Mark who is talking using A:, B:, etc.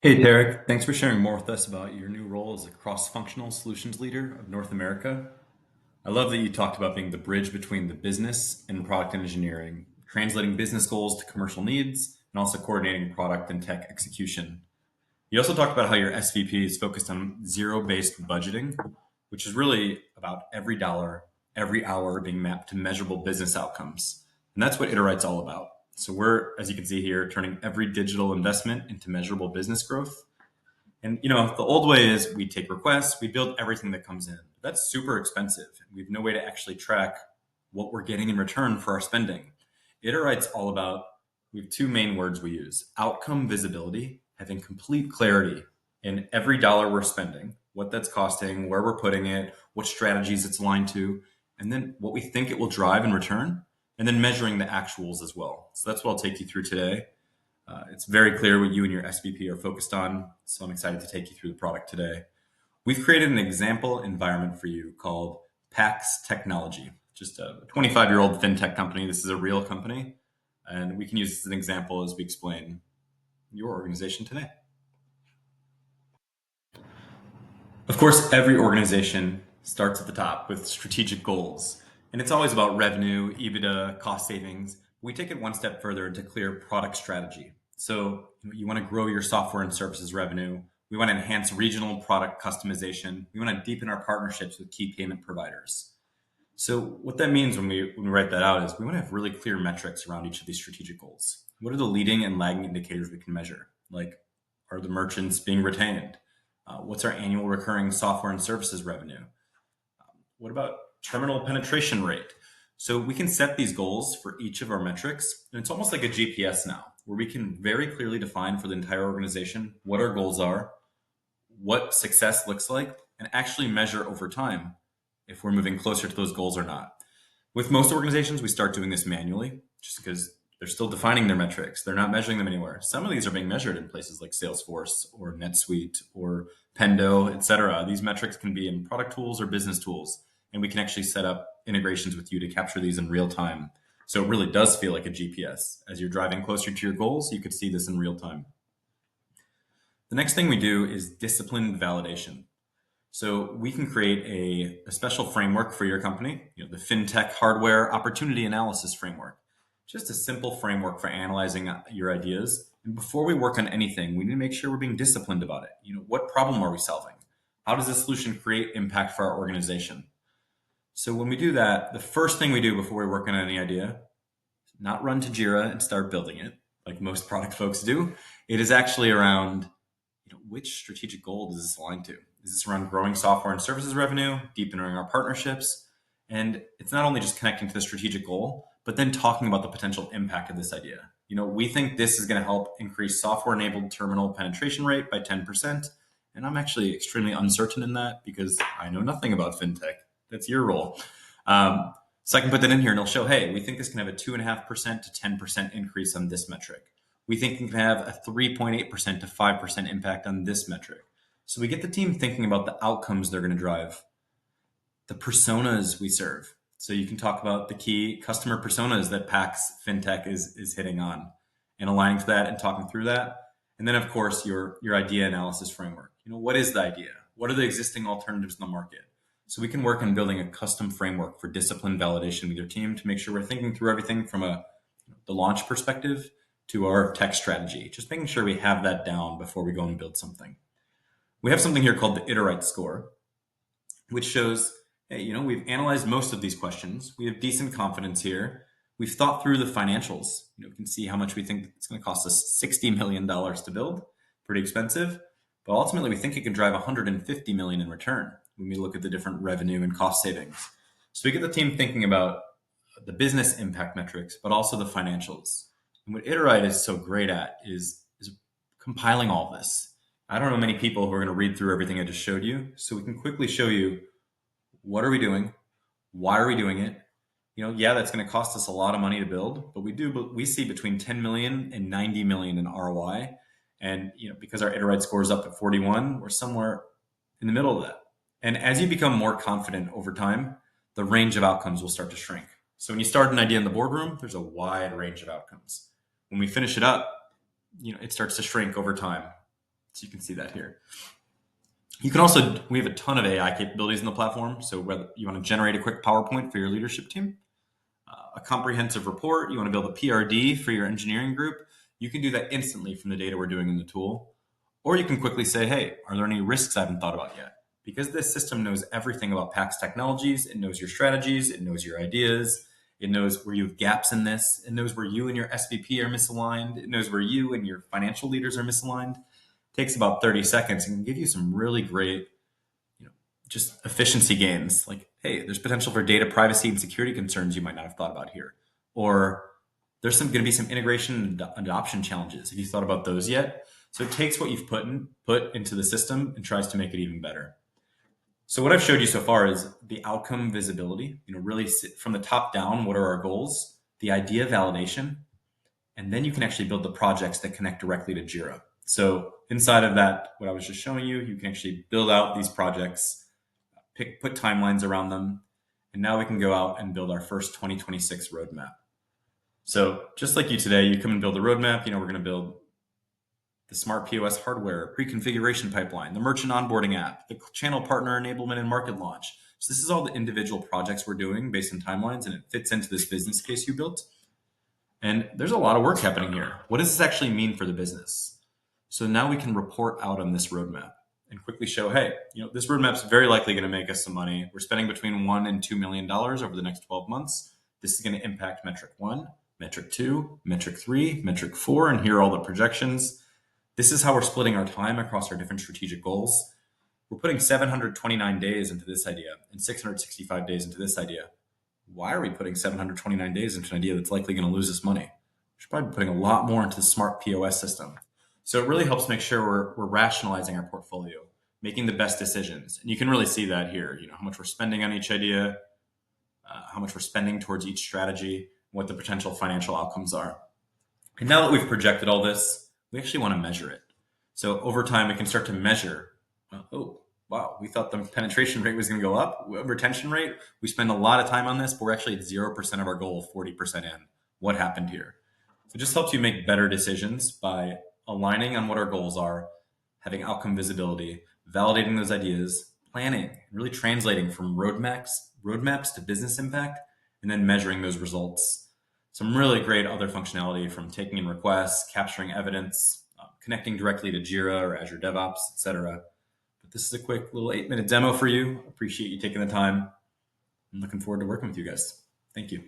A: Hey, Tarek. Thanks for sharing more with us about your new role as a cross-functional solutions leader of North America. I love that you talked about being the bridge between the business and product engineering, translating business goals to commercial needs, and also coordinating product and tech execution. You also talked about how your SVP is focused on zero-based budgeting, which is really about every dollar, every hour being mapped to measurable business outcomes. And that's what Iterite's all about. So we're, as you can see here, turning every digital investment into measurable business growth. And the old way is we take requests, we build everything that comes in. That's super expensive. We have no way to actually track what we're getting in return for our spending. Iterite's all about, we have two main words we use: outcome visibility, having complete clarity in every dollar we're spending, what that's costing, where we're putting it, what strategies it's aligned to, and then what we think it will drive in return, and then measuring the actuals as well. So that's what I'll take you through today. It's very clear what you and your SVP are focused on, so I'm excited to take you through the product today. We've created an example environment for you called PAX Technology, just a 25-year-old fintech company. This is a real company, and we can use this as an example as we explain your organization today. Of course, every organization starts at the top with strategic goals, and it's always about revenue, EBITDA, cost savings. We take it one step further into clear product strategy. So you want to grow your software and services revenue. We want to enhance regional product customization. We want to deepen our partnerships with key payment providers. So what that means when we write that out is we want to have really clear metrics around each of these strategic goals. What are the leading and lagging indicators we can measure? Like, are the merchants being retained? What's our annual recurring software and services revenue? What about terminal penetration rate? So we can set these goals for each of our metrics, and it's almost like a GPS now, where we can very clearly define for the entire organization what our goals are, what success looks like, and actually measure over time if we're moving closer to those goals or not. With most organizations, we start doing this manually just because they're still defining their metrics. They're not measuring them anywhere. Some of these are being measured in places like Salesforce or NetSuite or Pendo, et cetera. These metrics can be in product tools or business tools, and we can actually set up integrations with you to capture these in real time. So it really does feel like a GPS. As you're driving closer to your goals, you could see this in real time. The next thing we do is disciplined validation. So we can create a special framework for your company, the FinTech Hardware Opportunity Analysis Framework. Just a simple framework for analyzing your ideas. And before we work on anything, we need to make sure we're being disciplined about it. What problem are we solving? How does this solution create impact for our organization? So when we do that, the first thing we do before we work on any idea, not run to Jira and start building it like most product folks do. It is actually around which strategic goal does this align to? Is this around growing software and services revenue, deepening our partnerships? And it's not only just connecting to the strategic goal, but then talking about the potential impact of this idea. We think this is going to help increase software-enabled terminal penetration rate by 10%. And I'm actually extremely uncertain in that because I know nothing about fintech. That's your role. So I can put that in here and it'll show, hey, we think this can have a 2.5% to 10% increase on this metric. We think it can have a 3.8% to 5% impact on this metric. So we get the team thinking about the outcomes they're going to drive, the personas we serve. So you can talk about the key customer personas that PAX FinTech is hitting on and aligning to that and talking through that. And then, of course, your idea analysis framework. What is the idea? What are the existing alternatives in the market? So we can work on building a custom framework for discipline validation with your team to make sure we're thinking through everything from the launch perspective to our tech strategy, just making sure we have that down before we go and build something. We have something here called the Iterite score, which shows, hey, we've analyzed most of these questions. We have decent confidence here. We've thought through the financials. We can see how much we think it's going to cost us $60 million to build. Pretty expensive. But ultimately, we think it can drive $150 million in return when we look at the different revenue and cost savings. So we get the team thinking about the business impact metrics, but also the financials. And what Iterite is so great at is compiling all this. I don't know many people who are going to read through everything I just showed you. So we can quickly show you, what are we doing? Why are we doing it? Yeah, that's going to cost us a lot of money to build, but we see between 10 million and 90 million in ROI. And because our Iterite score is up at 41, we're somewhere in the middle of that. And as you become more confident over time, the range of outcomes will start to shrink. So when you start an idea in the boardroom, there's a wide range of outcomes. When we finish it up, it starts to shrink over time. So you can see that here. You can also, we have a ton of AI capabilities in the platform. So whether you want to generate a quick PowerPoint for your leadership team, a comprehensive report, you want to build a PRD for your engineering group, you can do that instantly from the data we're doing in the tool. Or you can quickly say, hey, are there any risks I haven't thought about yet? Because this system knows everything about PAX technologies, it knows your strategies, it knows your ideas, it knows where you have gaps in this, it knows where you and your SVP are misaligned, it knows where you and your financial leaders are misaligned. It takes about 30 seconds and can give you some really great, just efficiency gains. Like, hey, there's potential for data privacy and security concerns you might not have thought about here. Or there's going to be some integration and adoption challenges. Have you thought about those yet? So it takes what you've put into the system and tries to make it even better. So what I've showed you so far is the outcome visibility, really from the top down, what are our goals, the idea validation, and then you can actually build the projects that connect directly to Jira. So inside of that, what I was just showing you, you can actually build out these projects, put timelines around them, and now we can go out and build our first 2026 roadmap. So just like you today, you come and build a roadmap. We're going to build the smart POS hardware, pre-configuration pipeline, the merchant onboarding app, the channel partner enablement and market launch. So this is all the individual projects we're doing based on timelines, and it fits into this business case you built. And there's a lot of work happening here. What does this actually mean for the business? So now we can report out on this roadmap and quickly show, hey, this roadmap's very likely going to make us some money. We're spending between $1 and $2 million over the next 12 months. This is going to impact metric 1, metric 2, metric 3, metric 4, and here are all the projections. This is how we're splitting our time across our different strategic goals. We're putting 729 days into this idea and 665 days into this idea. Why are we putting 729 days into an idea that's likely going to lose us money? We should probably be putting a lot more into the smart POS system. So it really helps make sure we're rationalizing our portfolio, making the best decisions. And you can really see that here, how much we're spending on each idea, how much we're spending towards each strategy, what the potential financial outcomes are. And now that we've projected all this, we actually want to measure it. So over time, we can start to measure, oh, wow, we thought the penetration rate was going to go up. Retention rate, we spend a lot of time on this, but we're actually at 0% of our goal, 40% in. What happened here? So it just helps you make better decisions by aligning on what our goals are, having outcome visibility, validating those ideas, planning, really translating from roadmaps to business impact, and then measuring those results. Some really great other functionality from taking in requests, capturing evidence, connecting directly to Jira or Azure DevOps, etc. But this is a quick little 8-minute demo for you. Appreciate you taking the time. I'm looking forward to working with you guys. Thank you.